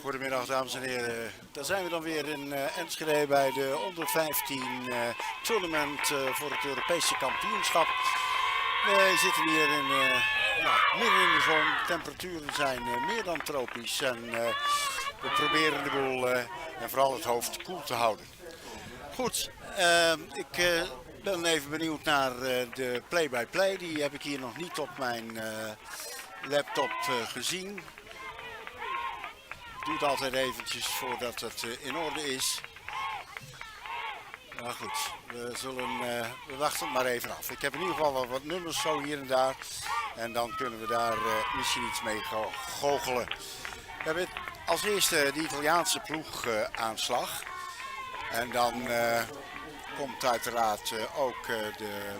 Goedemiddag dames en heren, daar zijn we dan weer in Enschede bij de onder 15 tournament voor het Europese kampioenschap. We zitten hier in, midden in de zon, de temperaturen zijn meer dan tropisch en we proberen de boel en vooral het hoofd koel te houden. Goed, ik ben even benieuwd naar de play-by-play, die heb ik hier nog niet op mijn laptop gezien. Doe het altijd eventjes voordat het in orde is. Maar goed, we wachten het maar even af. Ik heb in ieder geval wel wat nummers zo hier en daar. En dan kunnen we daar misschien iets mee goochelen. We hebben als eerste de Italiaanse ploeg aanslag. En dan komt uiteraard ook de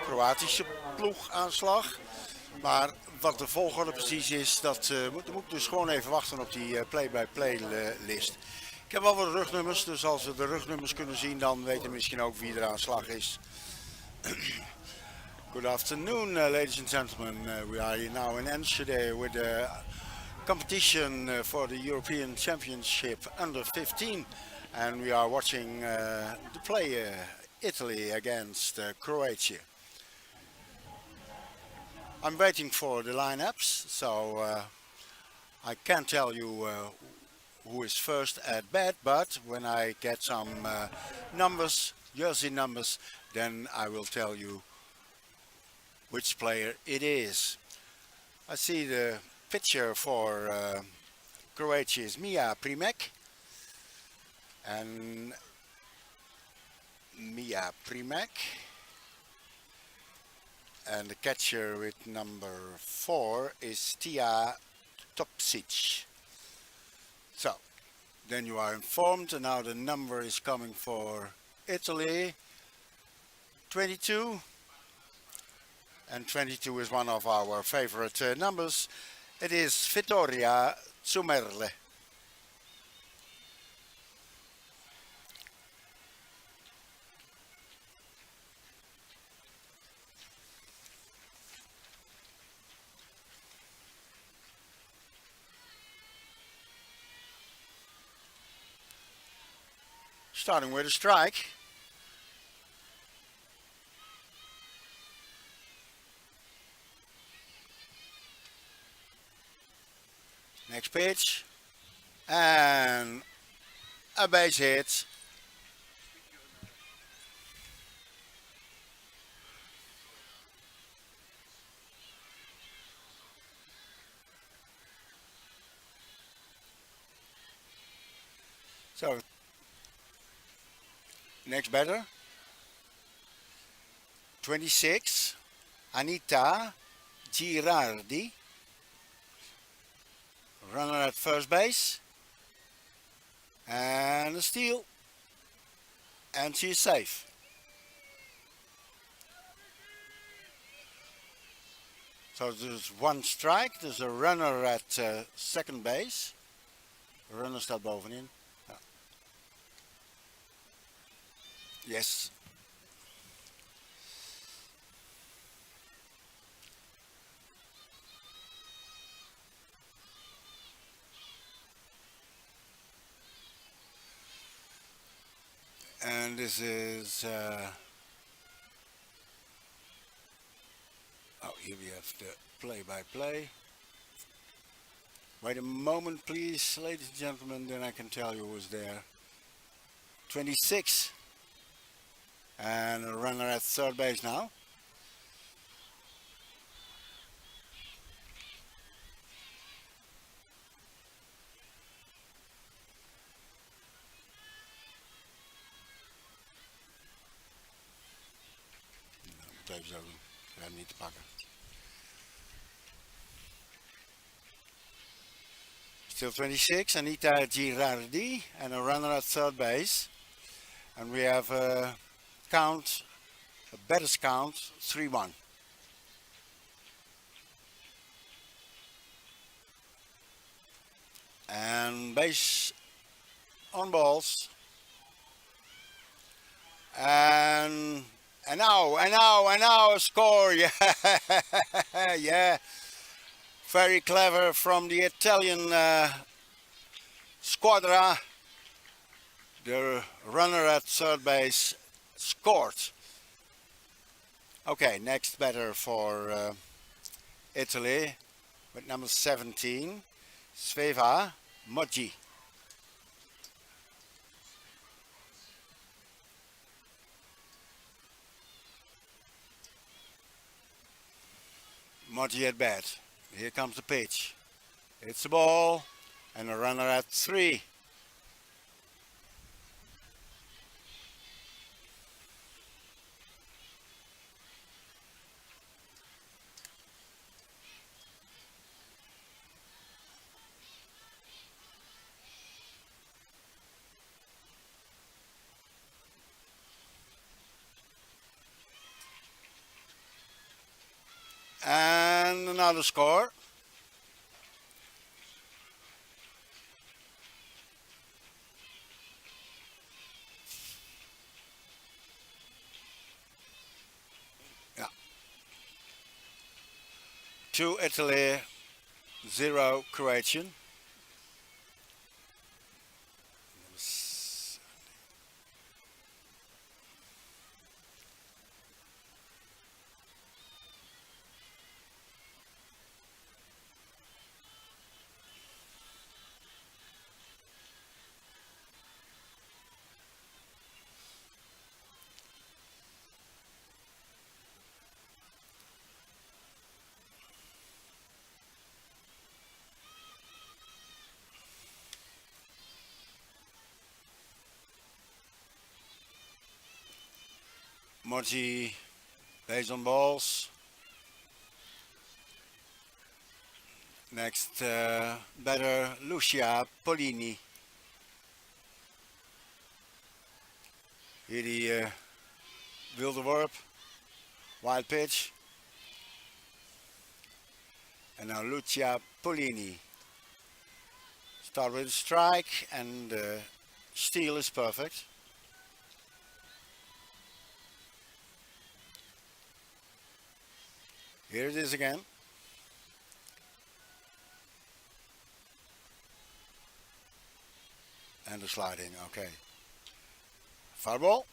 Kroatische ploeg aanslag. Maar wat de volgorde precies is, dat moet ik dus gewoon even wachten op die play-by-play list. Ik heb wel wat rugnummers, dus als we de rugnummers kunnen zien, dan weten we misschien ook wie er aan slag is. Good afternoon, ladies and gentlemen. We are here now in Enschede with the competition for the European Championship under 15. And we are watching the play Italy against Croatia. I'm waiting for the lineups, so I can't tell you who is first at bat, but when I get some numbers, jersey numbers, then I will tell you which player it is. I see the pitcher for Croatia is Mia Primek. And Mia Primek. And the catcher with number 4 is Tia Topsic. So, then you are informed, and now the number is coming for Italy, 22. And 22 is one of our favorite numbers. It is Vittoria Zumerle. Starting with a strike. Next pitch. And a base hit. So, next batter. 26. Anita Girardi. Runner at first base. And a steal. And she's safe. So there's one strike. There's a runner at second base. De runner staat bovenin. Ja. Yes. And this is oh, here we have the play-by-play. Wait a moment, please, ladies and gentlemen, then I can tell you who's there. 26. And a runner at third base now. Even zo doen. Ik hem niet te pakken. Still 26, Anita Girardi, and a runner at third base. And we have a count, a batter's count, 3-1. And base on balls. And now a score. Yeah, yeah. Very clever from the Italian squadra. The runner at third base scored. Okay, next batter for Italy with number 17, Sveva Moggi. Moggi at bat. Here comes the pitch. It's a ball and a runner at 3. And another score. Yeah. 2 Italy, 0 Croatian. Moji, base on balls. Next batter, Lucia Polini. Hier die wilde worp. Wild pitch. And now Lucia Polini. Start with a strike and the steal is perfect. Here it is again. And the sliding, okay. Foul ball.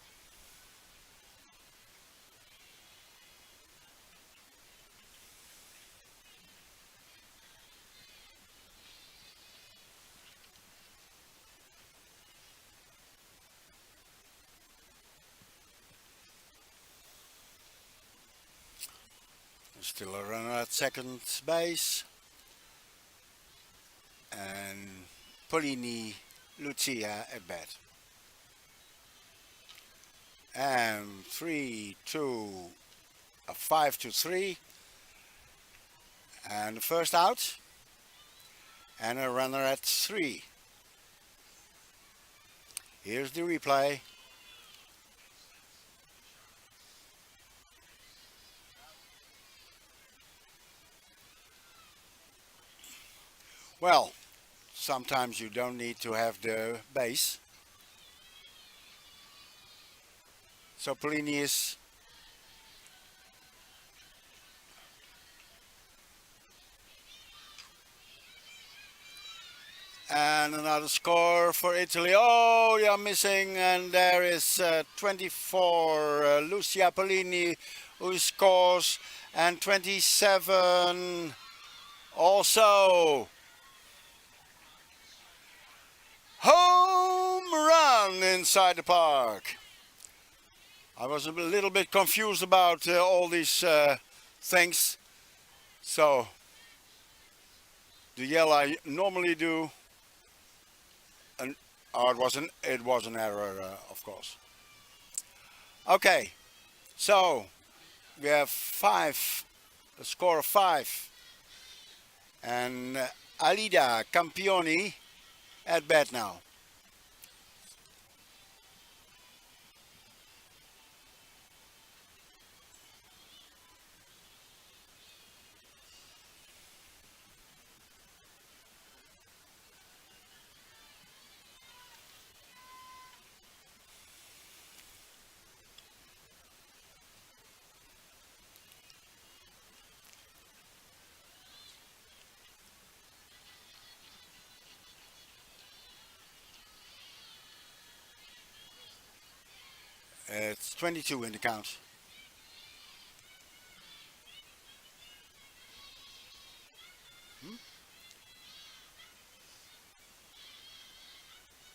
Still a runner at second base. And Polini Lucia at bat. And 5-3. And the first out. And a runner at 3. Here's the replay. Well, sometimes you don't need to have the base. So Polini is and another score for Italy. Oh, they are missing, and there is 24 Lucia Polini who scores, and 27 also. Home run inside the park. I was a little bit confused about all these things. So the yell I normally do, and oh, it was an error, of course. Okay, so we have a score of 5, and Alida Campioni at bat now. It's 22 in the count.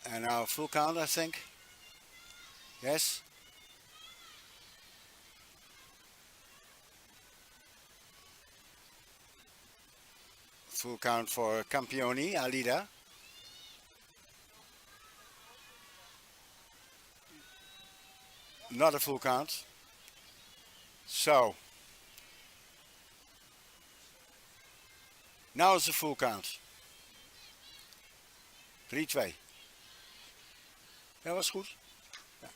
And now full count, I think. Yes. Full count for Campioni, Alida. Not a full count. So now it's a full count. 3-2. Dat was goed. Ja.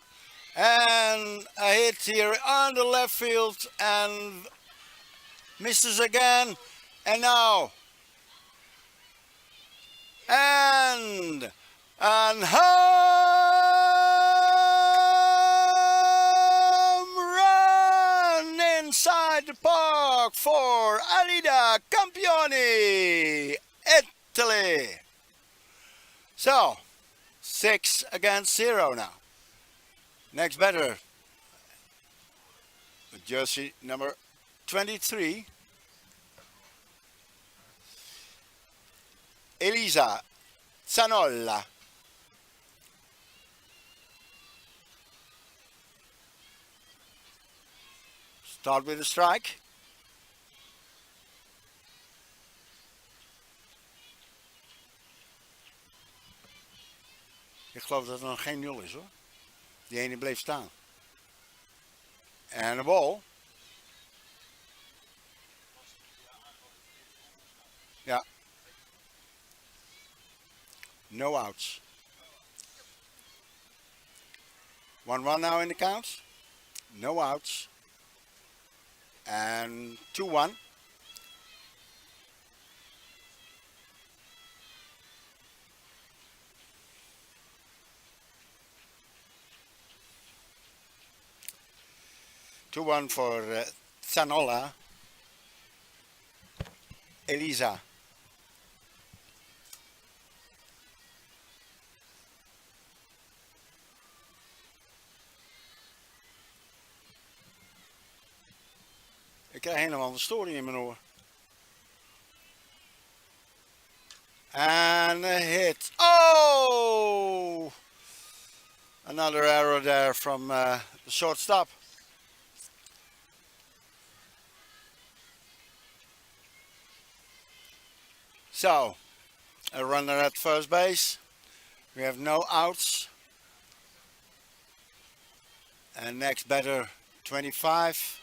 And a hit here on the left field and misses again. And now and home run inside the park for Alida Campioni, Italy. So 6-0 now. Next batter, jersey number 23, Elisa Zanolla. Start with a strike. Ik geloof dat er nog geen 0 is hoor. Die ene bleef staan. And a ball. Yeah, no outs. 1-1 now in the count. No outs. And 2-1. 2-1 for Zanola. Elisa. Ik krijg helemaal een storing in mijn oor. And a hit. Oh! Another error there from the shortstop. So, a runner at first base. We have no outs. And next batter, 25.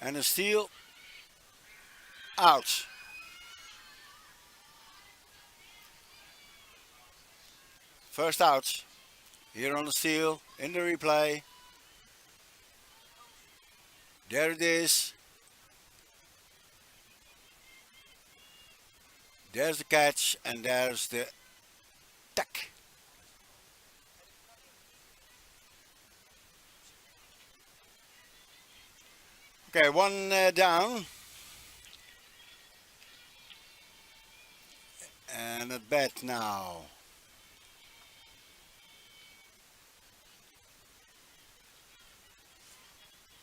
And a steal. Out. First out. Here on the steal, in the replay. There it is. There's the catch and there's the tack. Okay, one down. And at bat now.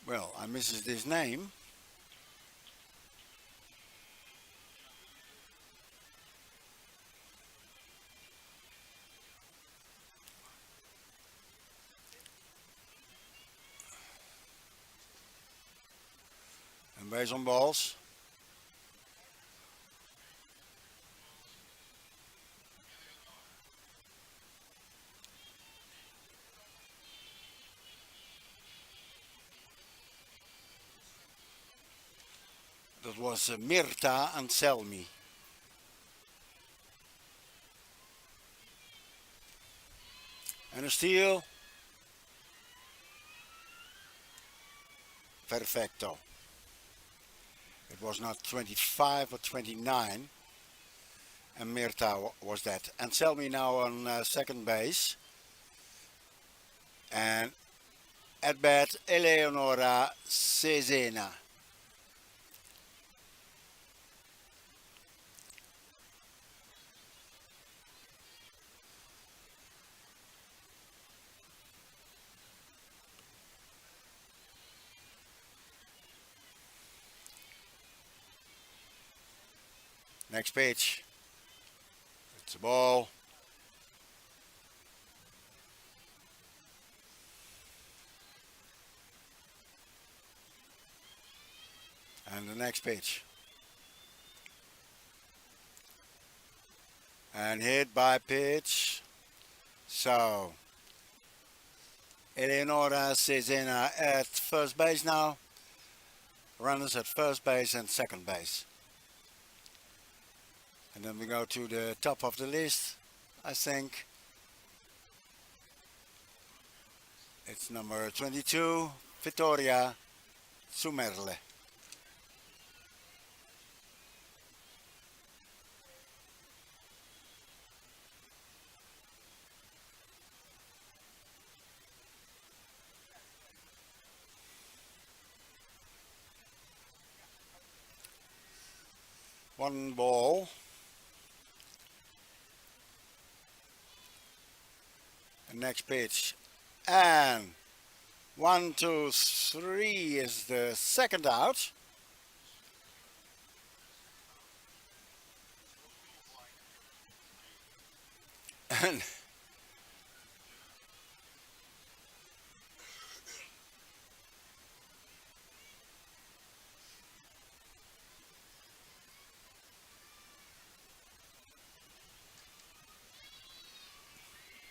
Well, I misses this name. And base on balls. That was Mirta Anselmi. And a steal. Perfecto. It was not 25 or 29. And Mirta was that. Anselmi now on second base. And at bat, Eleonora Cesena. Next pitch. It's a ball. And the next pitch. And hit by pitch. So, Eleonora Cesena at first base now. Runners at first base and second base. And then we go to the top of the list, I think. It's number 22, Vittoria Zumerle. One ball. And next pitch. And 1, 2, 3 is the second out. And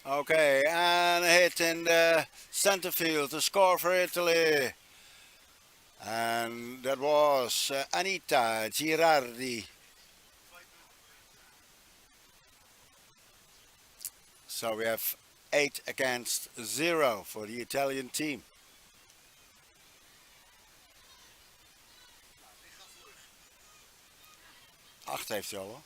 Okay, and a hit in the center field to score for Italy. And that was Anita Girardi. So we have 8-0 for the Italian team. Acht heeft hij al hoor.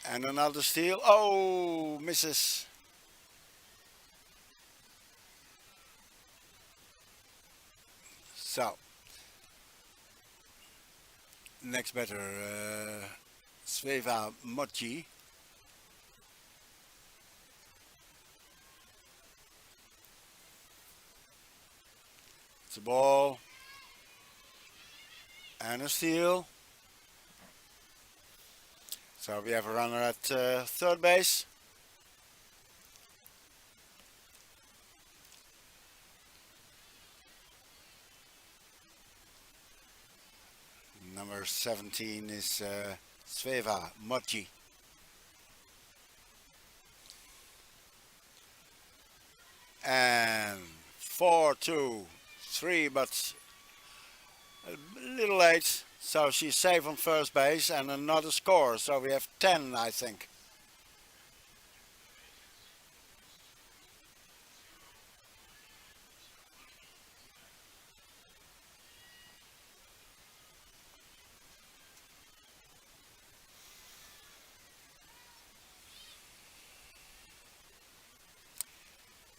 And another steal. Oh, misses. So, next batter, Sveva Mochi. It's a ball. And a steal. So we have a runner at third base. Number 17 is Sveva Mochi. And 4-2-3, but a little late. So she's safe on first base and another score. So we have 10, I think.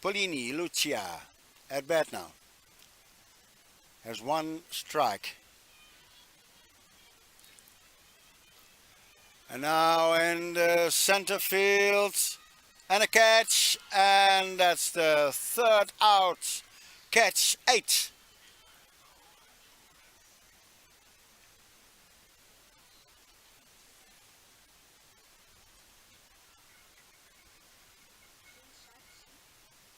Polini Lucia at bat now. Has one strike. And now in the center field. And a catch. And that's the third out. Catch 8.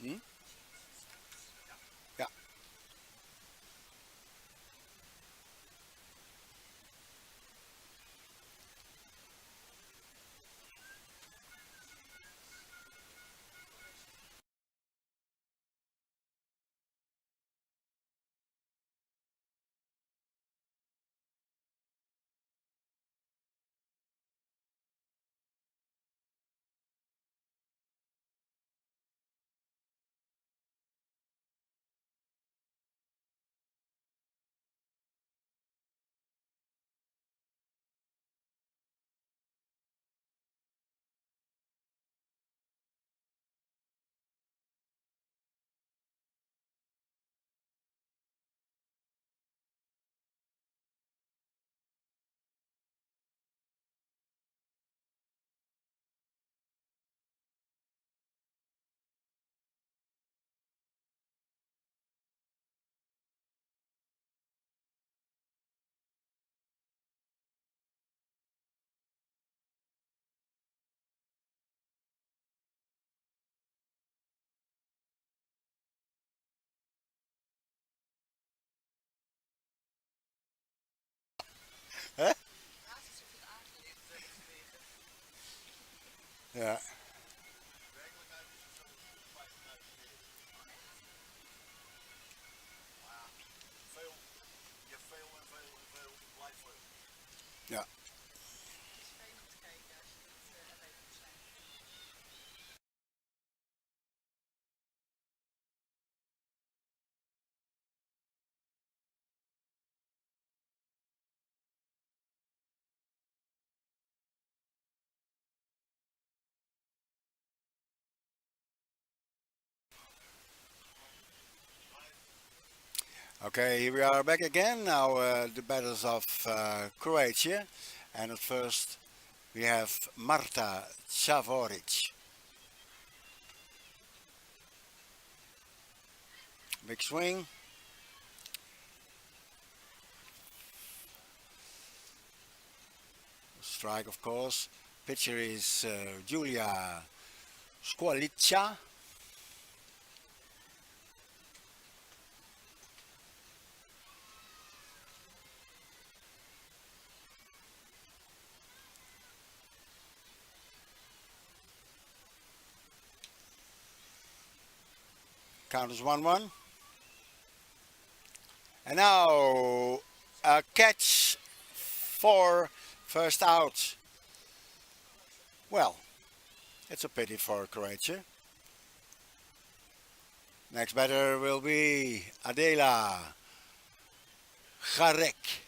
Hmm? Yeah. Huh? Yeah. Yeah. Okay, here we are back again. Now the battles of Croatia. And at first we have Marta Čavorić. Big swing. Strike, of course. Pitcher is Julia Squalica. Count is 1-1. And now a catch for first out. Well, it's a pity for Croatia. Next batter will be Adela Garek.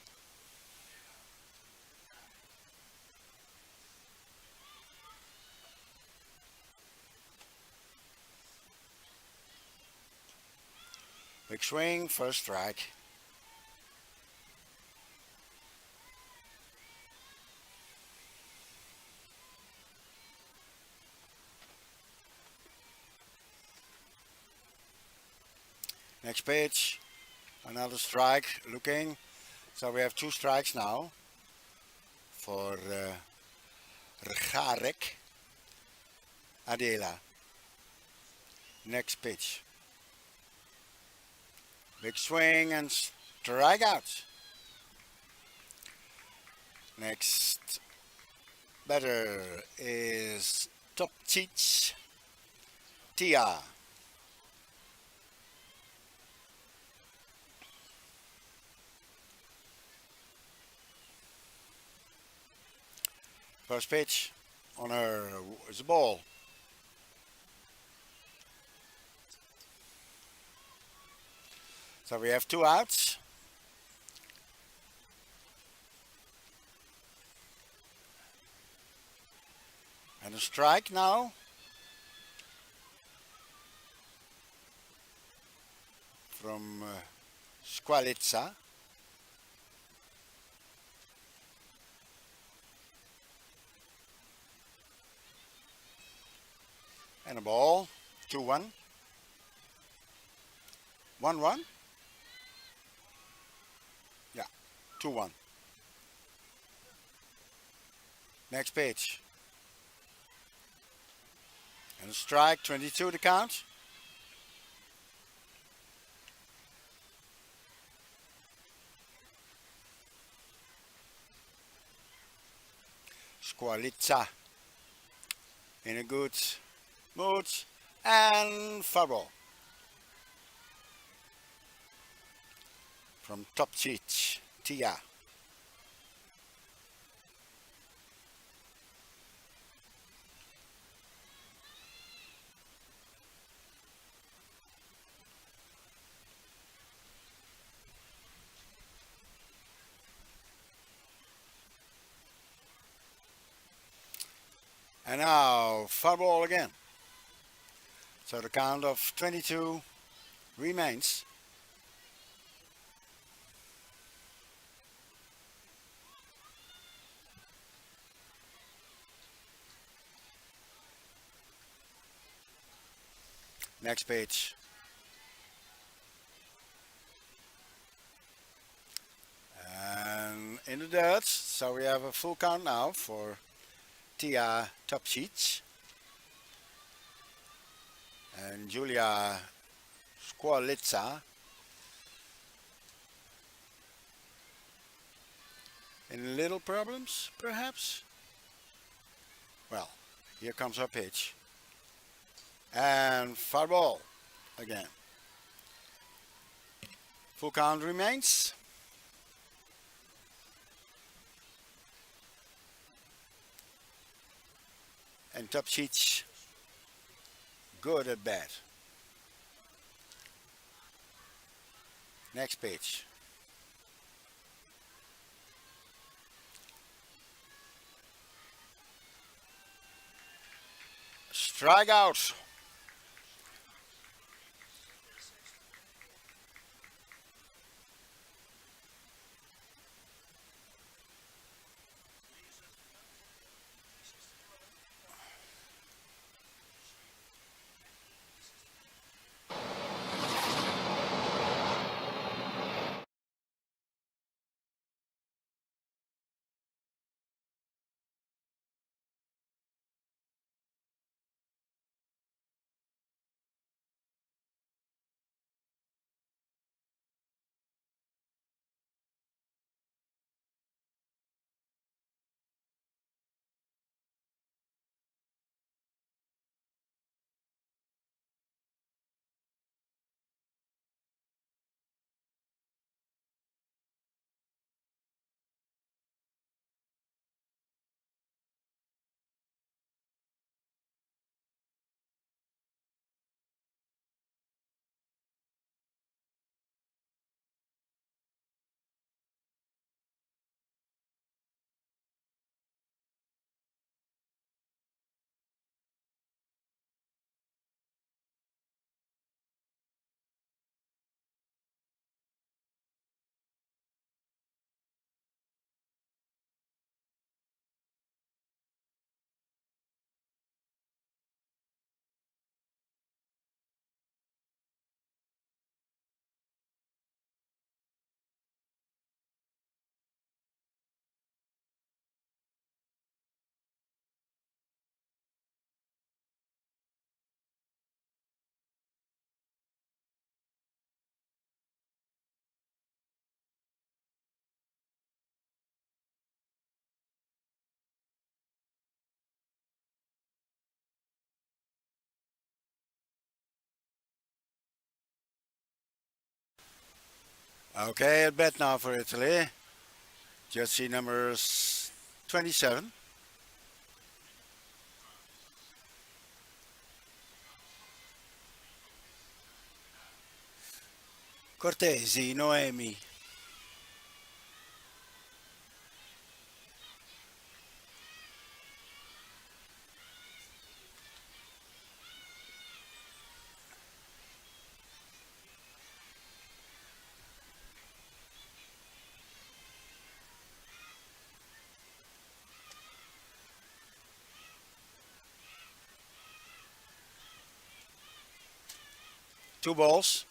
Big swing, first strike. Next pitch, another strike, looking. So we have two strikes now for Garek. Adela. Next pitch. Big swing and strikeout. Next batter is Topcic Tia. First pitch on her is a ball. So we have two outs. And a strike now. From Squalitza. And a ball. 2-1. 1-1. Yeah, 2-1. Next pitch. And a strike, 22 to count. Squalitza in a good mood and foul ball from Topcic Tia. And now foul ball again. So the count of 22 remains. Next pitch. And in the dirt. So we have a full count now for Tia Topcic and Julia Squalitza. Any little problems, perhaps? Well, here comes our pitch. And foul ball again. Full count remains. And Topcic good at bat. Next pitch. Strikeout. Okay, at bat now for Italy. Jersey number 27. Cortesi, Noemi. Two balls.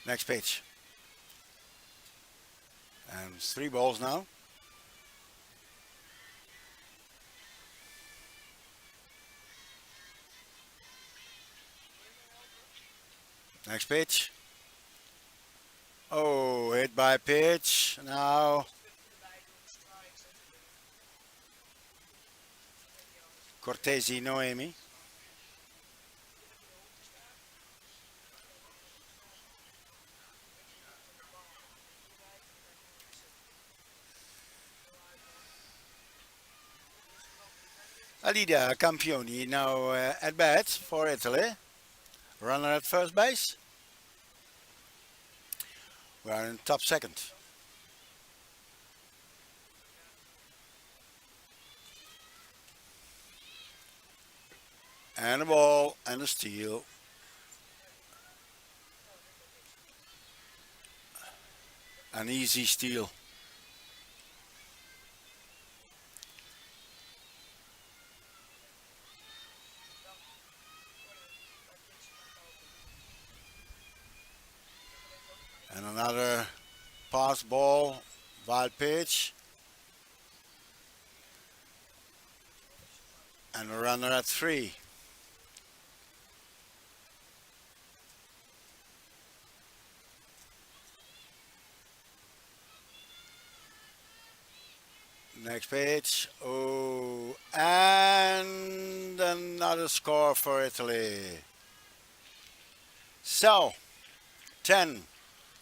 Next pitch. And three balls now. Next pitch. Oh, hit by pitch. Now Cortesi, Noemi. Alida Campioni now at bat for Italy. Runner at first base. We are in top second. And a ball and a steal. An easy steal. And another pass ball, wild pitch. And a runner at three. Next pitch. Oh, and another score for Italy. So, 10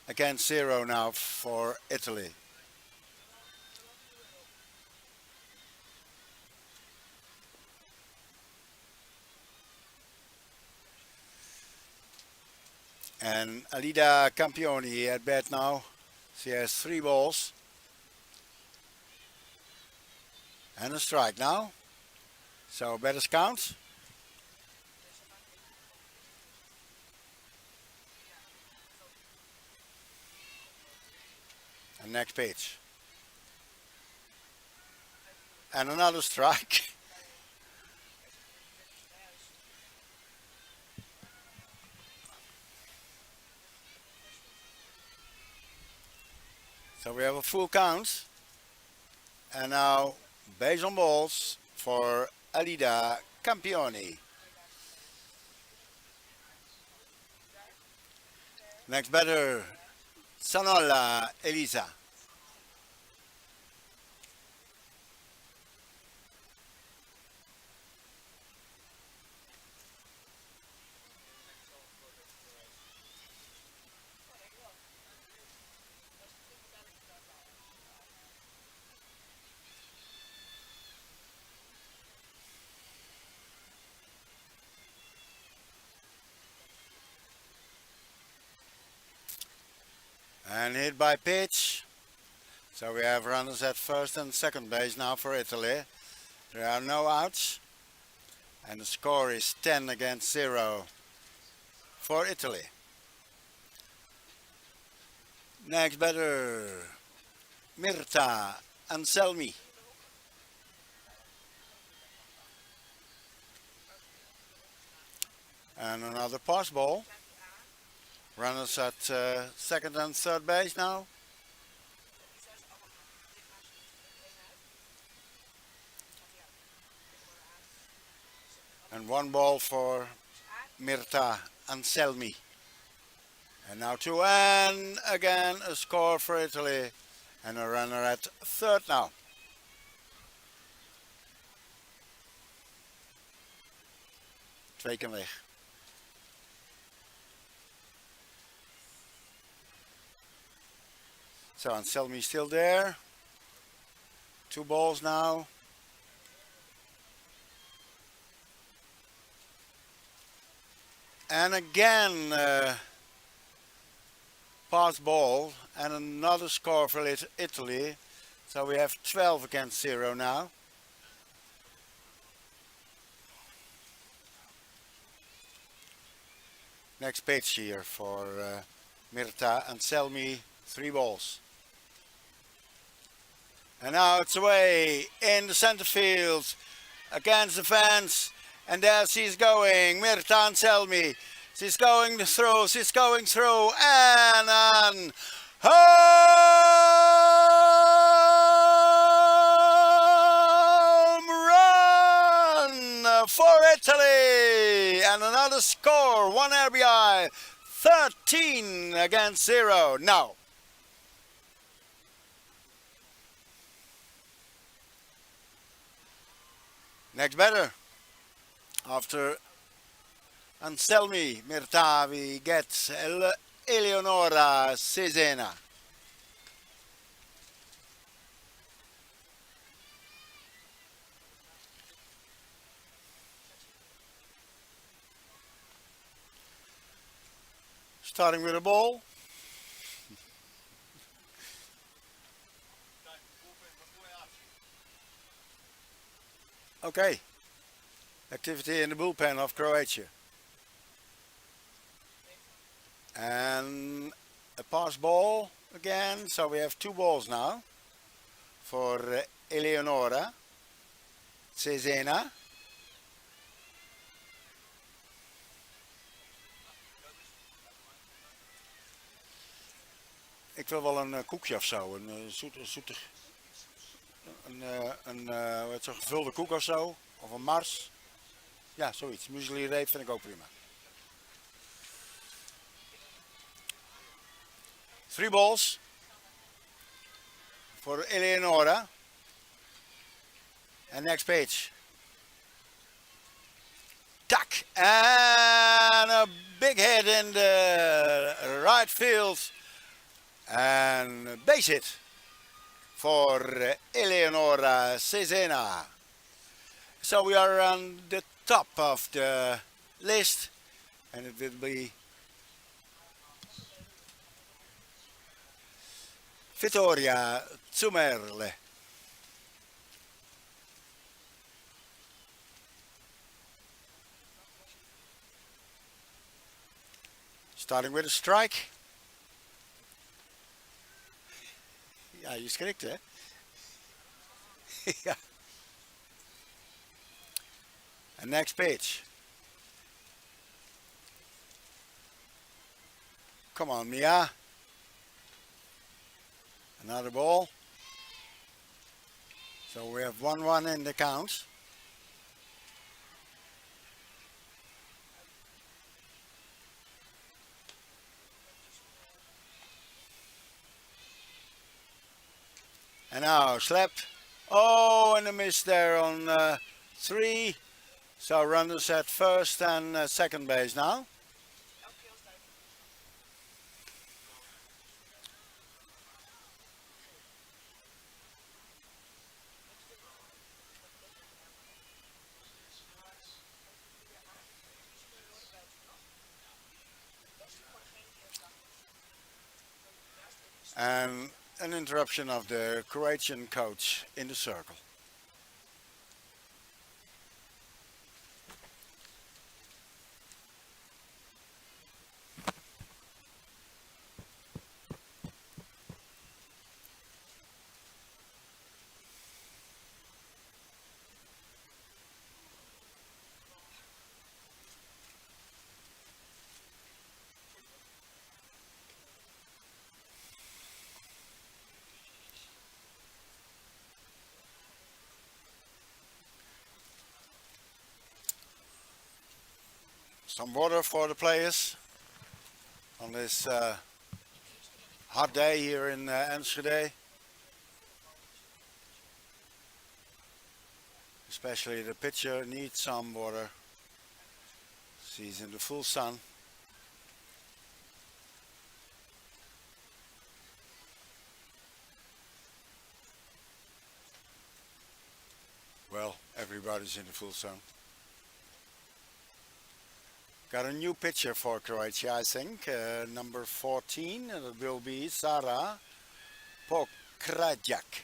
against 0 now for Italy. And Alida Campioni at bat now. She has three balls. And a strike now. So batters count. And next pitch. And another strike. So we have a full count. And now base on balls for Alida Campioni. Next batter, Sanola Elisa. And hit by pitch. So we have runners at first and second base now for Italy. There are no outs. And the score is 10 against 0 for Italy. Next batter, Mirta Anselmi. And another pass ball. Runners at second and third base now. And one ball for Mirta Anselmi. And now two, and again a score for Italy. And a runner at third now. 2 keer weg. So Anselmi still there. 2 balls now. And again pass ball and another score for Italy. So we have 12 against 0 now. Next pitch here for Mirta Anselmi, 3 balls. And now it's away in the center field against the fence. And there she's going, Mirta Anselmi. She's going through, and an home run for Italy. And another score, 1 RBI, 13 against 0. Now, next batter, after Anselmi, Mirta, we get Eleonora Cesena. Starting with a ball. Okay. Activity in the bullpen of Croatia. And a pass ball again, so we have 2 balls now for Eleonora Cesena. Ik wil wel een koekje of zo, een zoetig, zo'n gevulde koek of zo, of een Mars. Ja, zoiets. Muesli reep vind ik ook prima. 3 balls for Eleonora. And next pitch. Tuck, and a big hit in the right field. And base hit for Eleonora Cesena. So we are on the top of the list, and it will be Vittoria Zumerle. Starting with a strike. Ja, je schrikt hè? Ja. And next pitch. Come on, Mia. Another ball. So we have 1-1 in the count. And now slap. Oh, and a miss there on 3. So runners at first and second base now. And an interruption of the Croatian coach in the circle. Some water for the players on this hot day here in Enschede. Especially the pitcher needs some water. She's in the full sun. Well, everybody's in the full sun. Got a new pitcher for Croatia, I think. Number 14, and it will be Sara Pokrajak.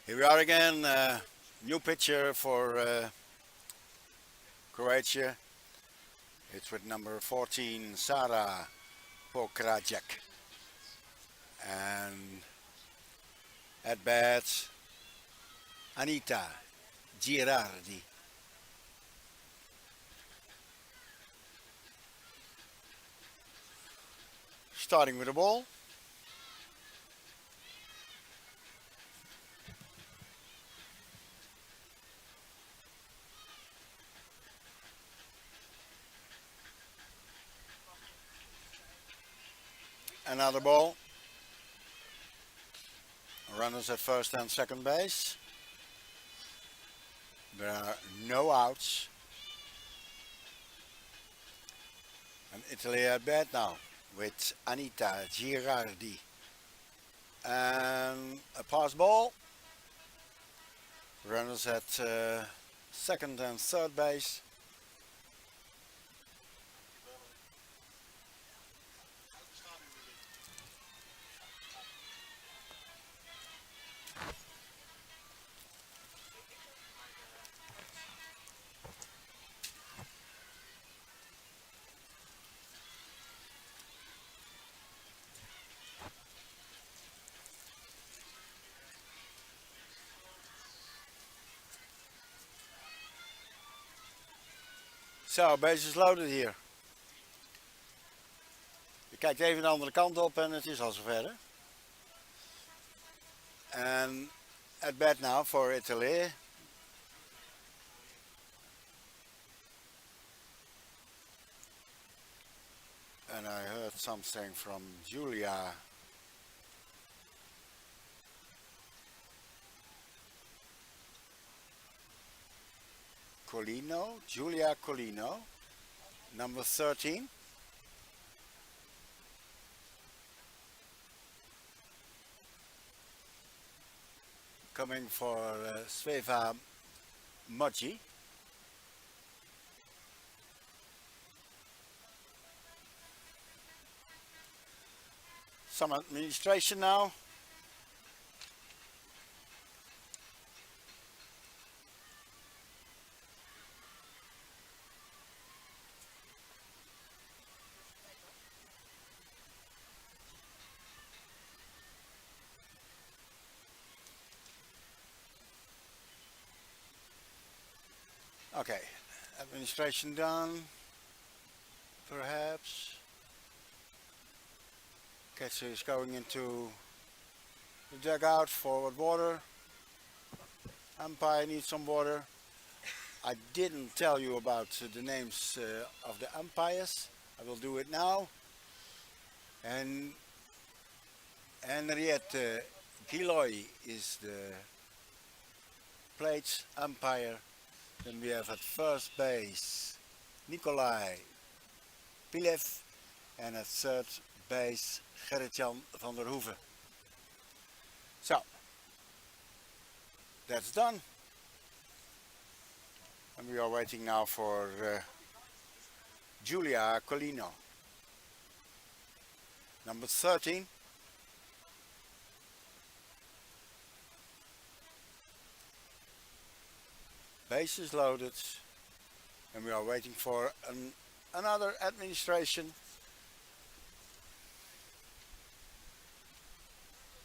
Here we are again. New pitcher for Croatia. It's with number 14, Sara Pokrajak. And at bats, Anita Girardi. Starting with the ball. Another ball. Runners at first and second base. There are no outs. And Italy at bat now with Anita Girardi. And a pass ball. Runners at second and third base. Zo, bases loaded hier. Je kijkt even de andere kant op en het is al zover. Hè? And at bat now for Italy. And I heard something from Julia. Julia Colino, number 13. Coming for Sveva Moji. Some administration now. Okay, administration done, perhaps. Catcher is going into the dugout, forward water. Umpire needs some water. I didn't tell you about the names of the umpires. I will do it now. And Henriette Giloy is the plate umpire. Then we have at first base Nikolai Pilev and at third base Gerrit-Jan van der Hoeven. So, that's done. And we are waiting now for Giulia Colino. Number 13. Bases loaded. And we are waiting for another administration.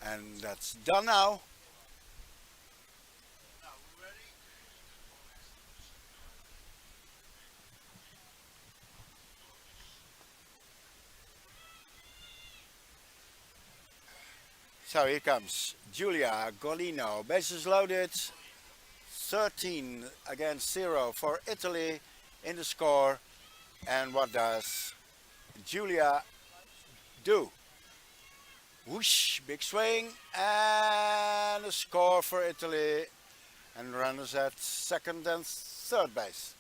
And that's done now. So here comes Giulia Golino, bases loaded, 13 against 0 for Italy in the score. And what does Giulia do? Whoosh, big swing and a score for Italy and runners at second and third base.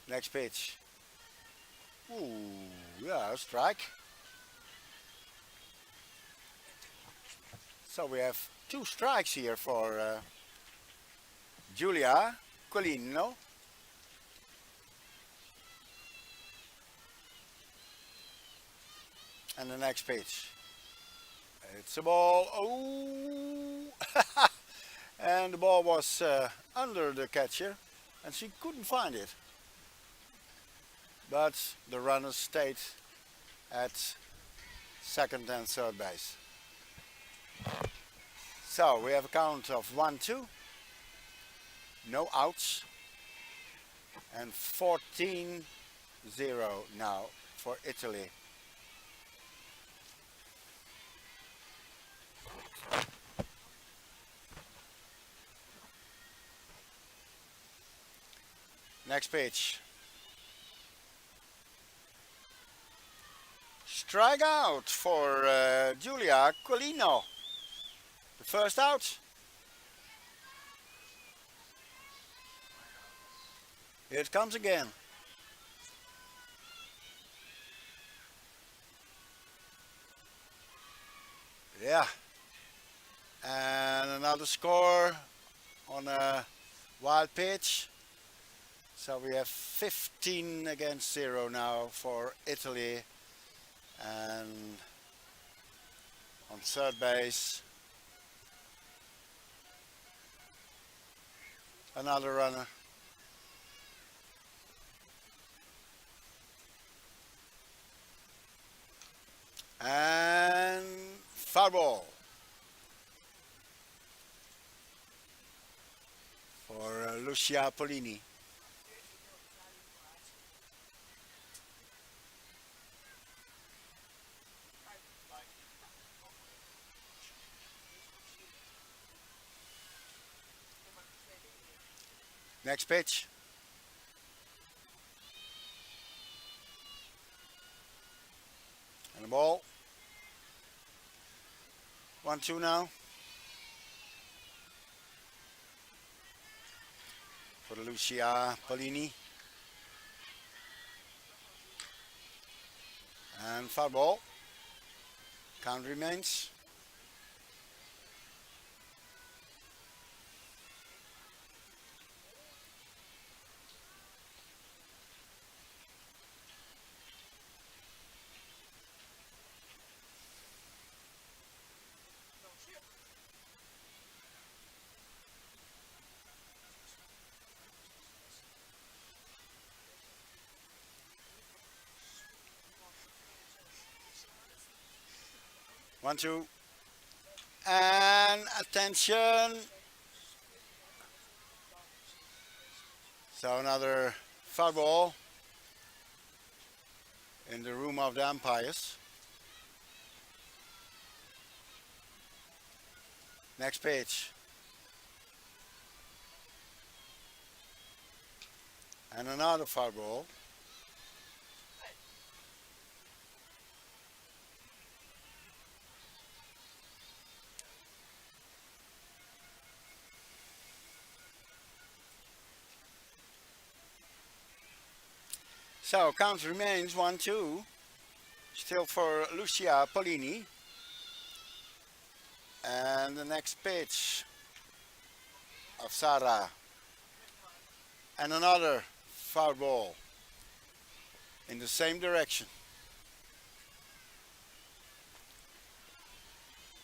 Next pitch. Ooh, yeah, strike. So we have 2 strikes here for Giulia Colino. And the next pitch. It's a ball. Oh! And the ball was under the catcher and she couldn't find it. But the runners stayed at second and third base. So we have a count of 1-2, no outs, and 14-0 now for Italy. Next pitch. Strike out for Giulia Colino. The first out. Here it comes again. Yeah. And another score on a wild pitch. So we have 15 against 0 now for Italy. And on third base, another runner. And foul ball for Lucia Polini. Next pitch. And the ball. 1-2 now. For Lucia Polini. And foul ball. Count remains. One, two. And attention. So another foul ball in the room of the umpires. Next pitch. And another foul ball. So count remains 1-2. Still for Lucia Polini. And the next pitch of Sara. And another foul ball in the same direction.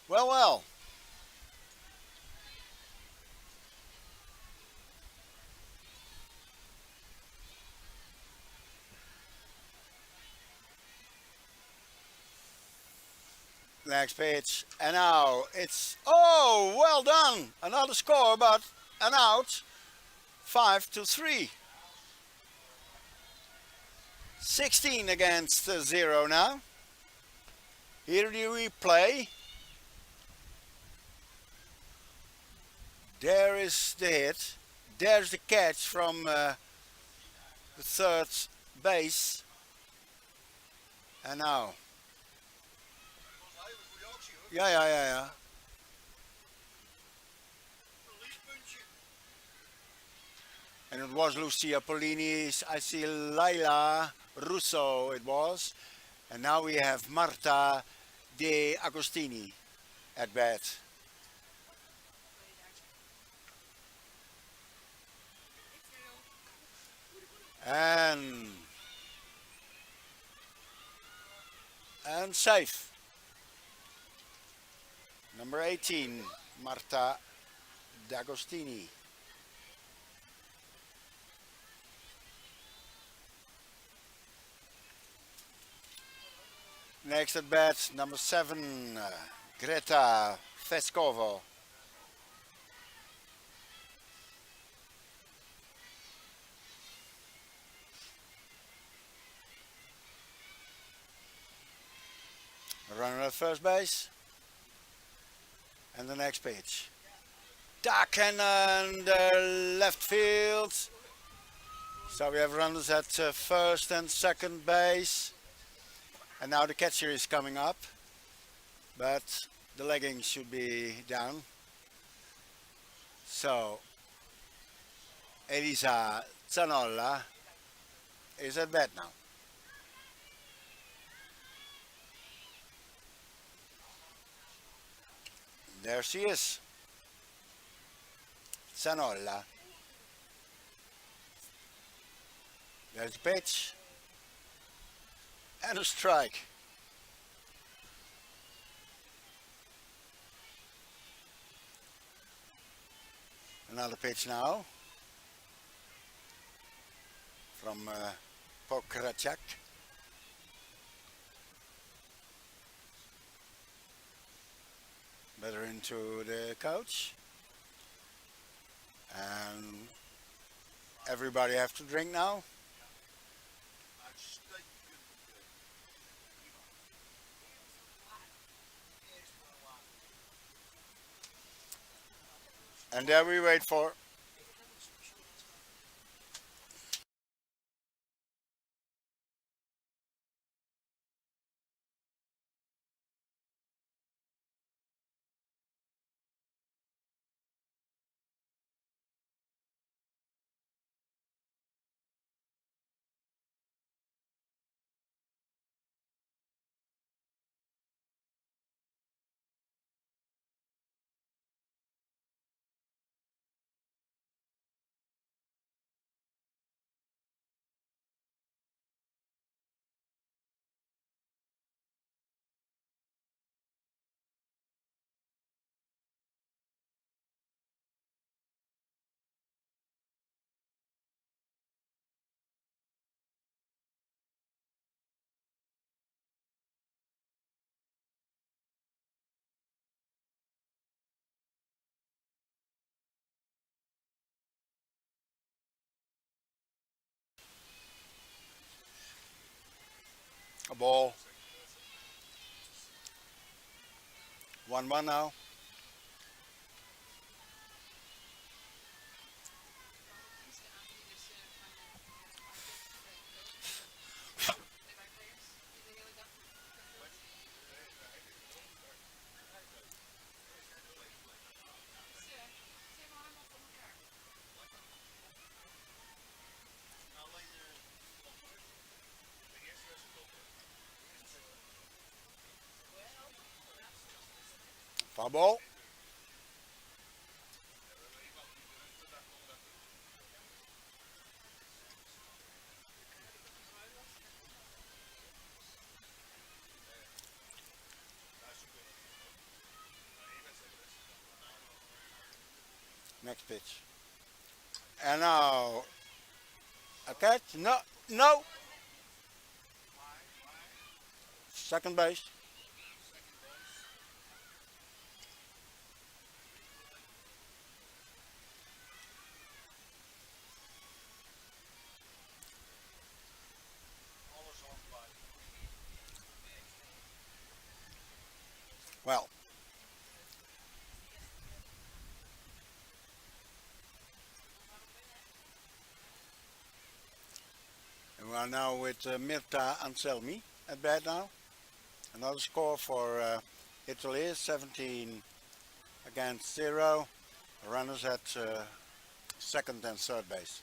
Well, well. Next pitch. And now it's, oh, well done. Another score, but an out. 5-3. 16 against 0 now. Here the replay. There is the hit. There's the catch from the third base. And now. Ja. And it was Lucia Polini. I see Laila Russo it was. And now we have Marta De Agostini at bat. And safe. Number 18, Marta D'Agostini. Next at bat, number 7, Greta Vescovo. Runner at first base. And the next pitch. Duck and left field. So we have runners at first and second base. And now the catcher is coming up. But the leggings should be down. So Elisa Zanolla is at bat now. There she is. Zanolla. There's the pitch. And a strike. Another pitch now. From Pokrachak. Better into the coach. And everybody have to drink now. And there we wait for A ball. 1-1 now. Foul ball. Next pitch. And now a catch. No, no. Second base. Well, we are now with Mirta Anselmi at bat now. Another score for Italy is 17 against 0. Runners at second and third base.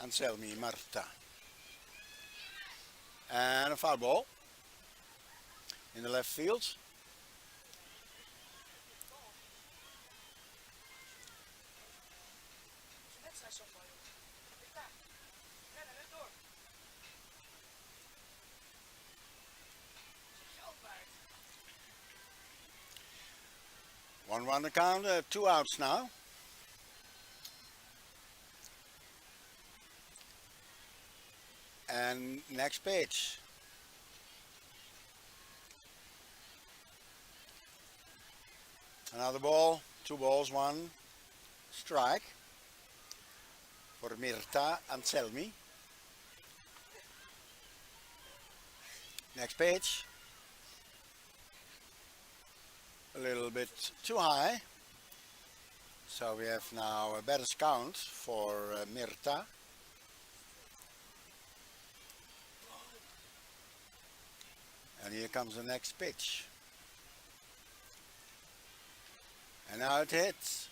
Anselmi Marta. And a foul ball in the left field. One run the count, 2 outs now. And next pitch. Another ball, 2 balls, 1 strike for Mirta Anselmi. Next pitch. A little bit too high. So we have now a better count for Mirta. And here comes the next pitch. And now it hits.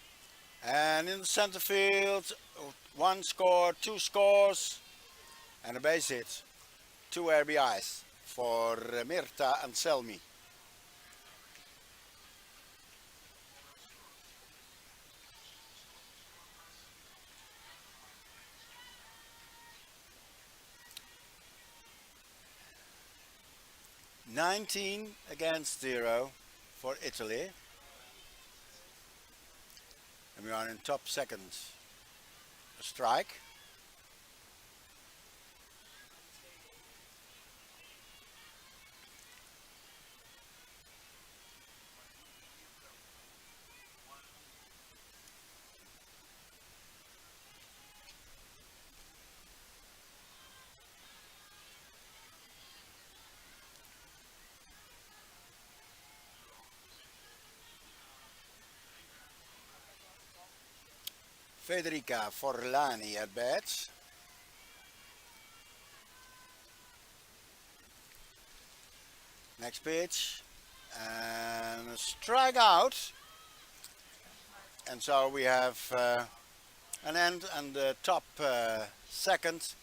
And in the center field, 1 score, 2 scores, and a base hit. 2 RBIs for Mirta Anselmi. $19 against 0 for Italy. And we are in top second. A strike. Federica Forlani at bat. Next pitch. And a strikeout. And so we have an end and the top second.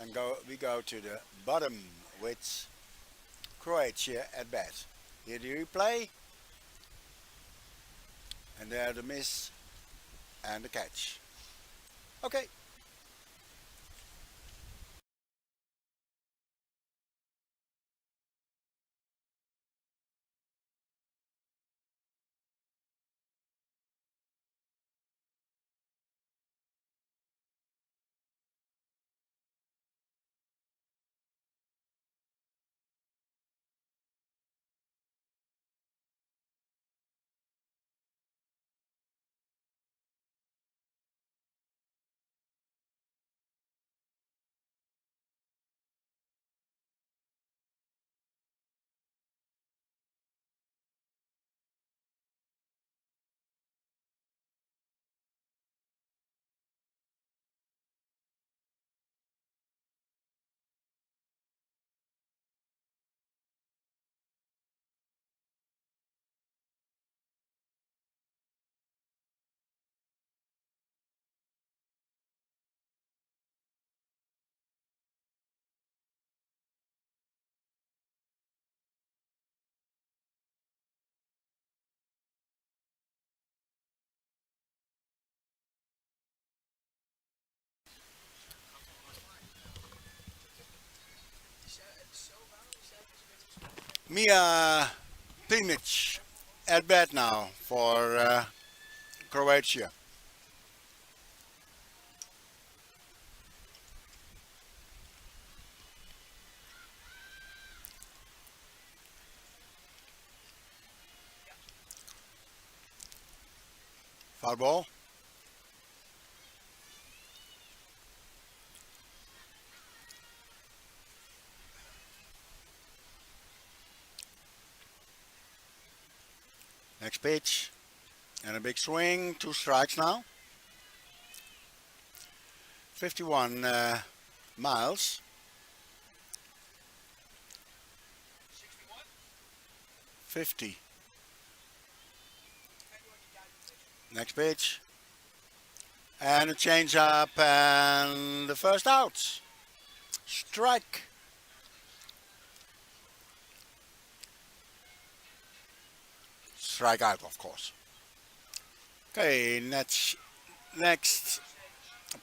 And we go to the bottom with Croatia at bat. Here the replay. And there the miss and the catch. Okay. Mia Primic at bat now for Croatia. Foul ball. Next pitch. And a big swing. 2 strikes now. 51 miles. 50. Next pitch. And a change up and the first out. Strike. Strike out, of course. Okay, next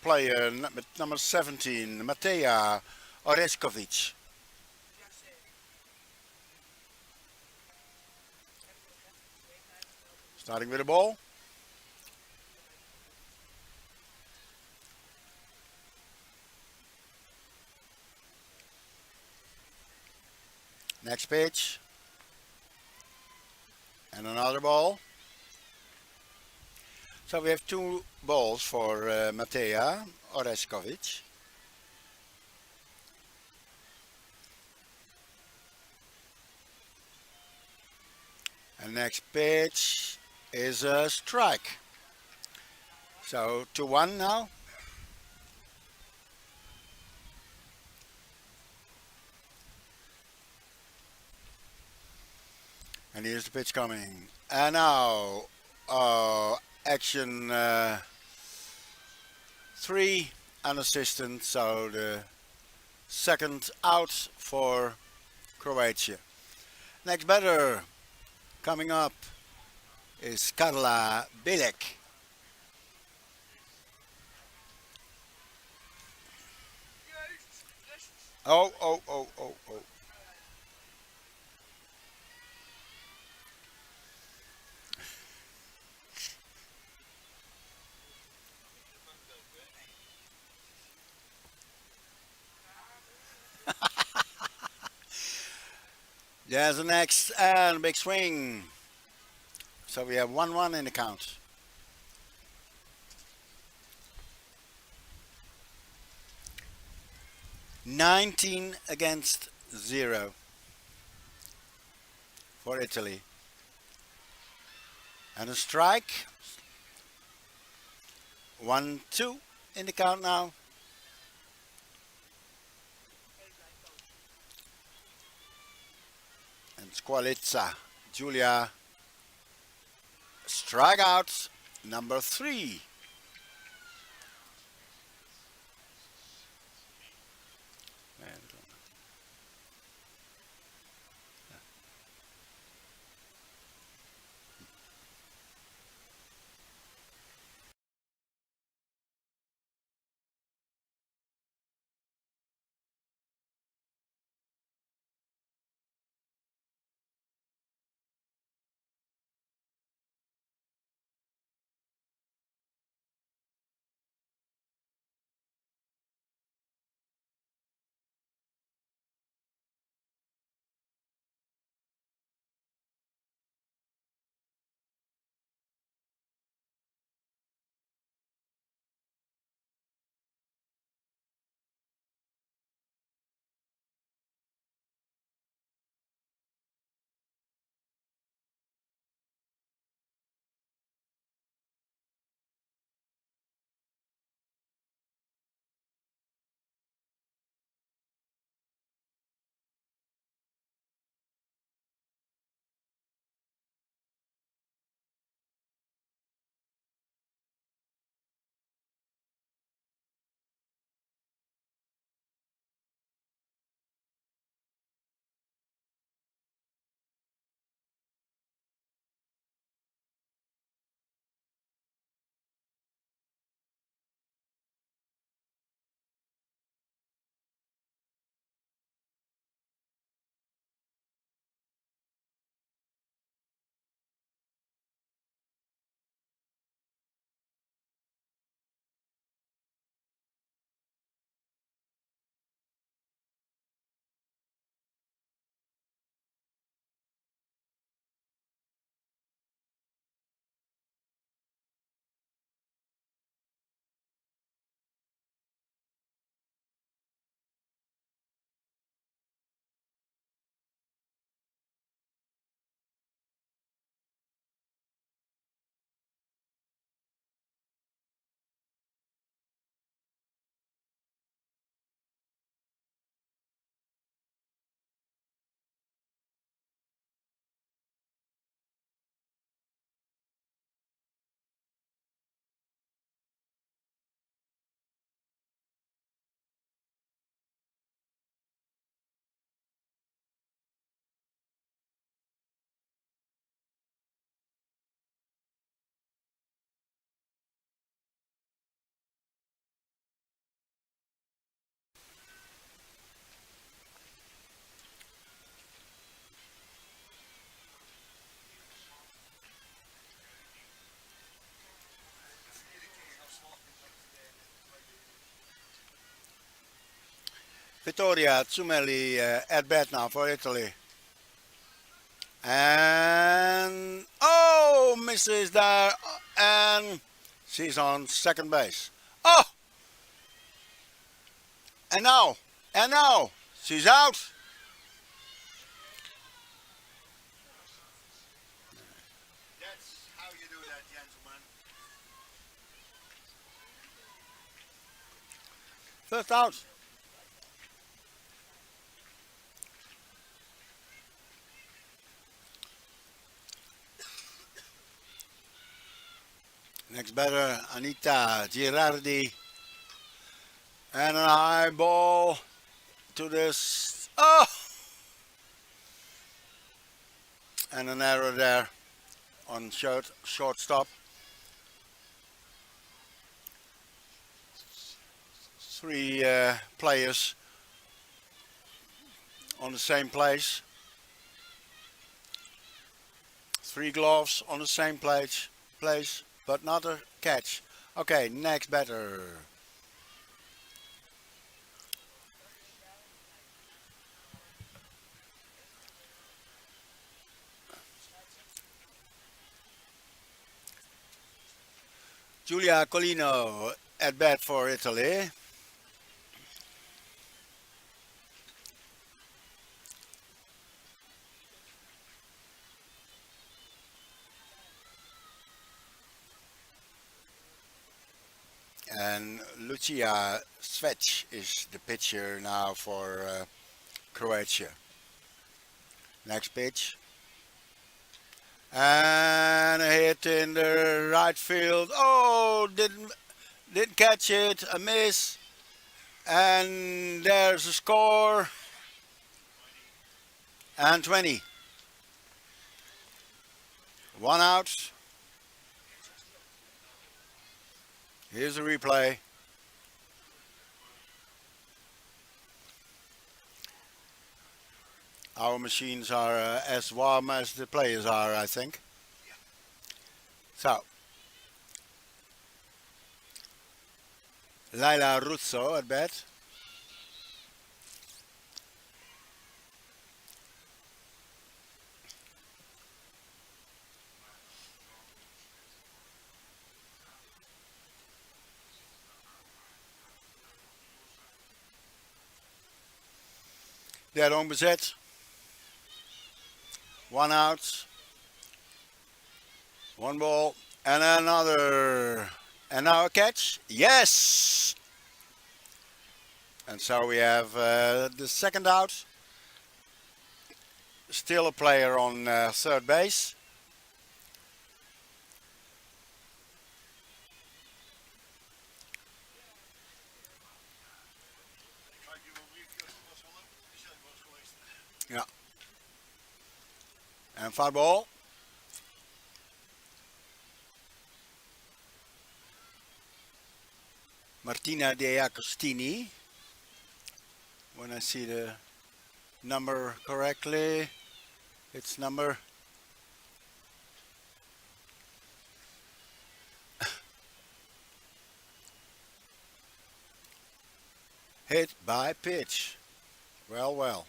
player, number 17, Mateja Oreskovic. Starting with the ball. Next pitch. And another ball. So we have 2 balls for Mateja Oreskovic. And next pitch is a strike. So 2-1 now. And here's the pitch coming. And now action 3 unassisted. So the second out for Croatia. Next batter coming up is Karla Bilek. Oh, oh, oh, oh, oh. There's the next and big swing. So we have 1-1 in the count. 19 against 0 for Italy. And a strike. 1-2 in the count now. And Squalizza, Julia, strikeout number 3. Vittoria Zumeli at bat now for Italy. And oh, misses there, and she's on second base. Oh, and now, she's out. That's how you do that, gentlemen. First out. Next batter, Anita Girardi. And a high ball to this. Oh! And an error there on shortstop. Three players on the same place. Three gloves on the same place, but not a catch. Okay, next batter. Giulia Colino at bat for Italy. And Lucia Svec is the pitcher now for Croatia. Next pitch. And a hit in the right field. Oh, didn't catch it. A miss. And there's a score. And 20. One out. Here's the replay. Our machines are as warm as the players are, I think. So, Laila Russo at bat. Dead on bezet. One out. One ball. And another. And now a catch. Yes! And so we have the second out. Still a player on third base. Ja. En foul ball. Martina De Agostini. When I see the number correctly, it's number hit by pitch. Well, well.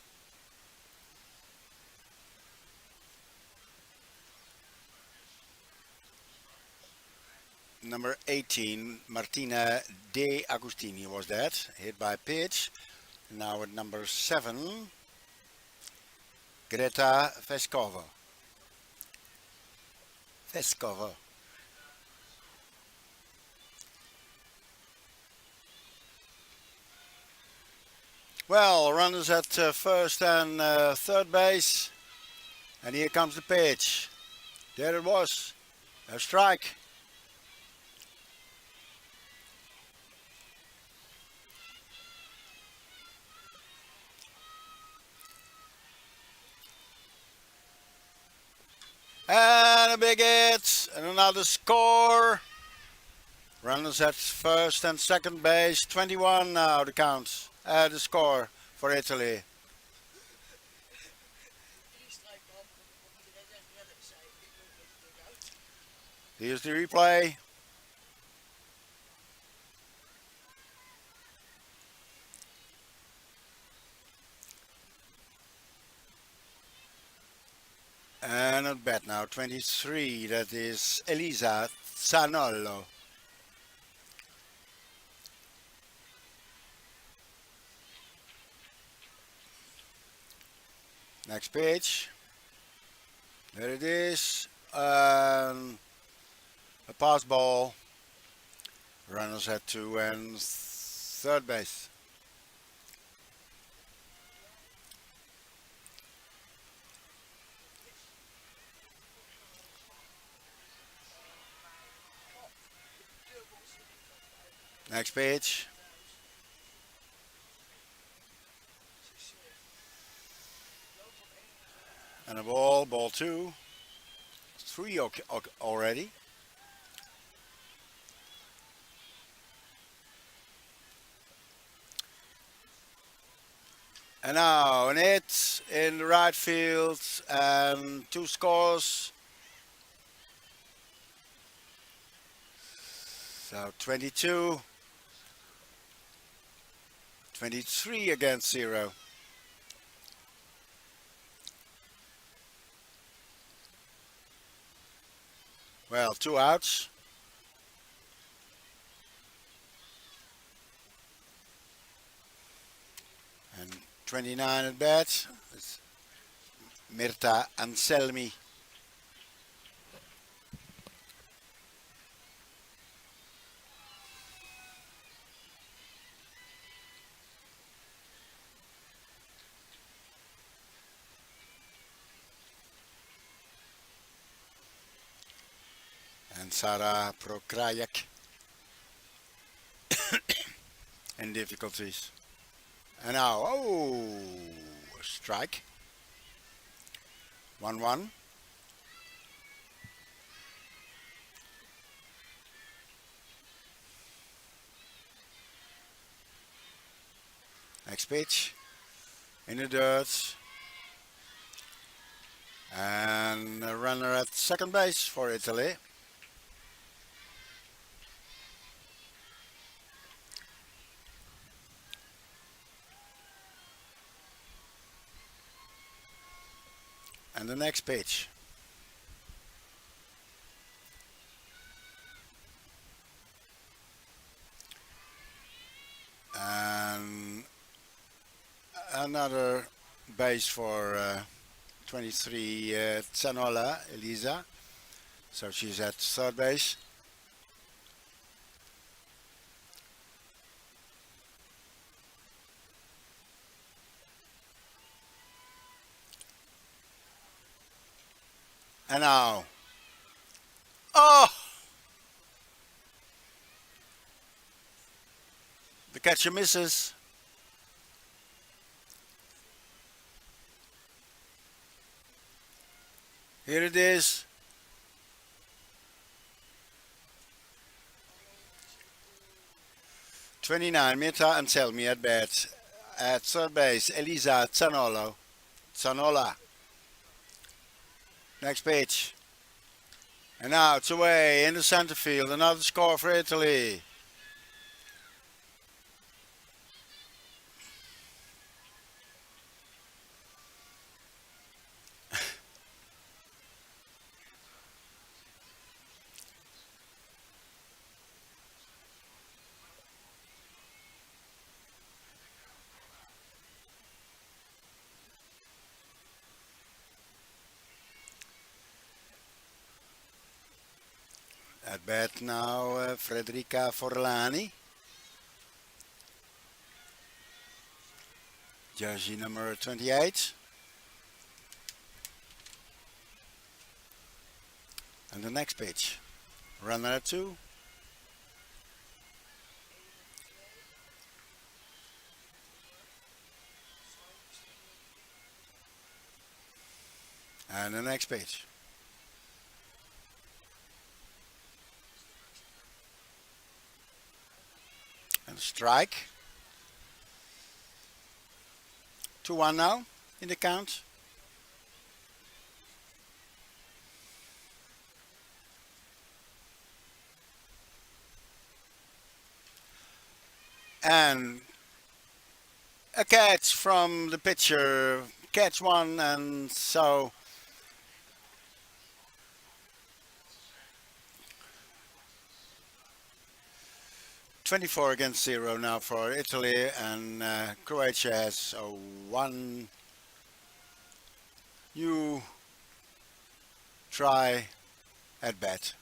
Number 18, Martina De Agostini was that, hit by pitch. Now at number 7, Greta Veskova. Well, runners at first and third base. And here comes the pitch. There it was. A strike. And a big hit. And another score. Runners at first and second base. 21 now the count. The score for Italy. Here's the replay. And not bad now, 23. That is Elisa Zanolo. Next page. There it is. A pass ball. Runners at 2 and third base. Next page. And a ball, ball 2. 3 already. And now an hit in the right field and 2 scores. So 22, 23 against 0. Well, 2 outs. And 29 at bat. It's Mirta Anselmi. And Sara Prokrajak in difficulties. And now, a strike. 1-1. Next pitch. In the dirt. And a runner at second base for Italy. And the next pitch. And another base for 23 Zanola, Elisa. So she's at third base. And now, oh! The catcher misses. Here it is. '29 Mirta Anselmi at bat. At third base, Elisa Zanola. Next pitch. And now it's away in the center field. Another score for Italy. At bat now, Frederica Forlani. Jersey number 28. And the next pitch. Runner at 2. And the next pitch. And a strike. 2-1 now in the count. And a catch from the pitcher. Catch 1, and so 24 against 0 now for Italy, and Croatia has one new try at bat.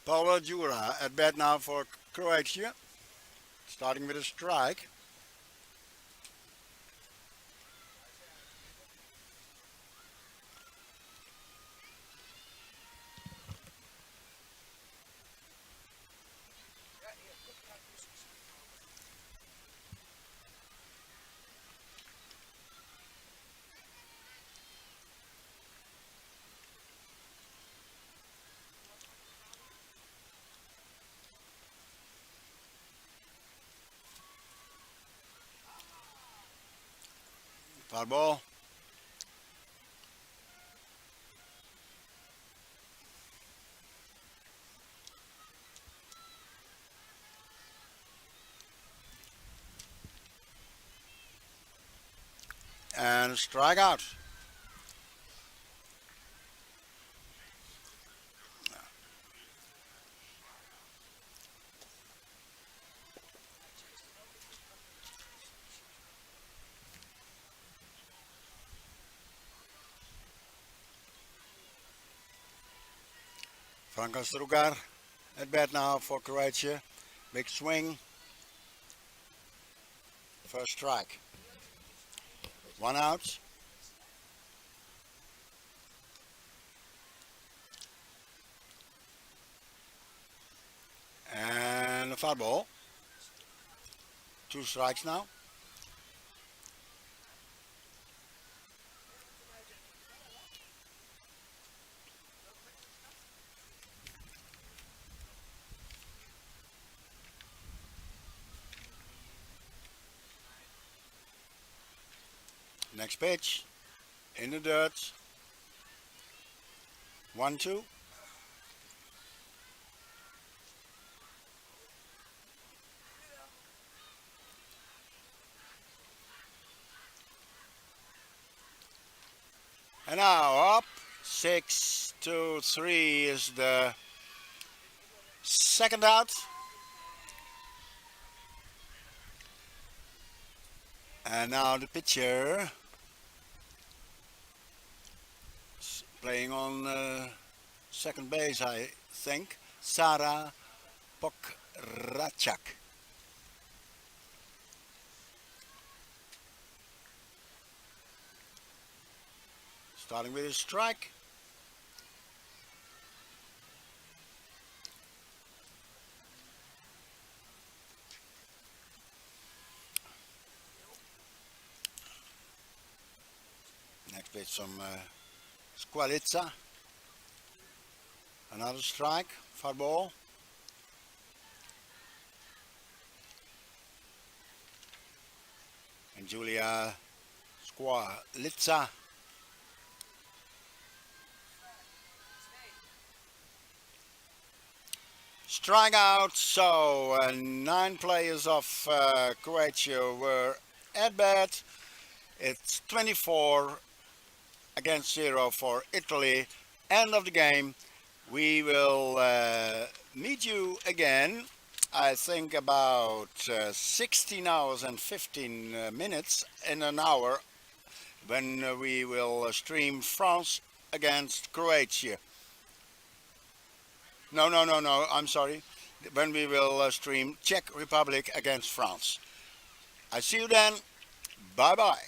Paolo Jura at bat now for Croatia, starting with a strike. Foul ball. And a strikeout. Franco Strugar at bat now for Croatia. Big swing. First strike. One out. And a foul ball. Two strikes now. Next pitch. In the dirt. 1-2. And now up. 6-3 is the second out. And now the pitcher playing on second base, I think, Sara Pokrachak. Starting with a strike. Next pitch from Squalitza. Another strike, foul ball. And Julia Squalitza strikeout. So 9 players of Croatia were at bat. It's 24 against 0 for Italy. End of the game. We will meet you again I think about 16 hours and 15 minutes in an hour when we will stream France against Croatia. No, no, no, no, I'm sorry. When we will stream Czech Republic against France. I see you then. Bye bye.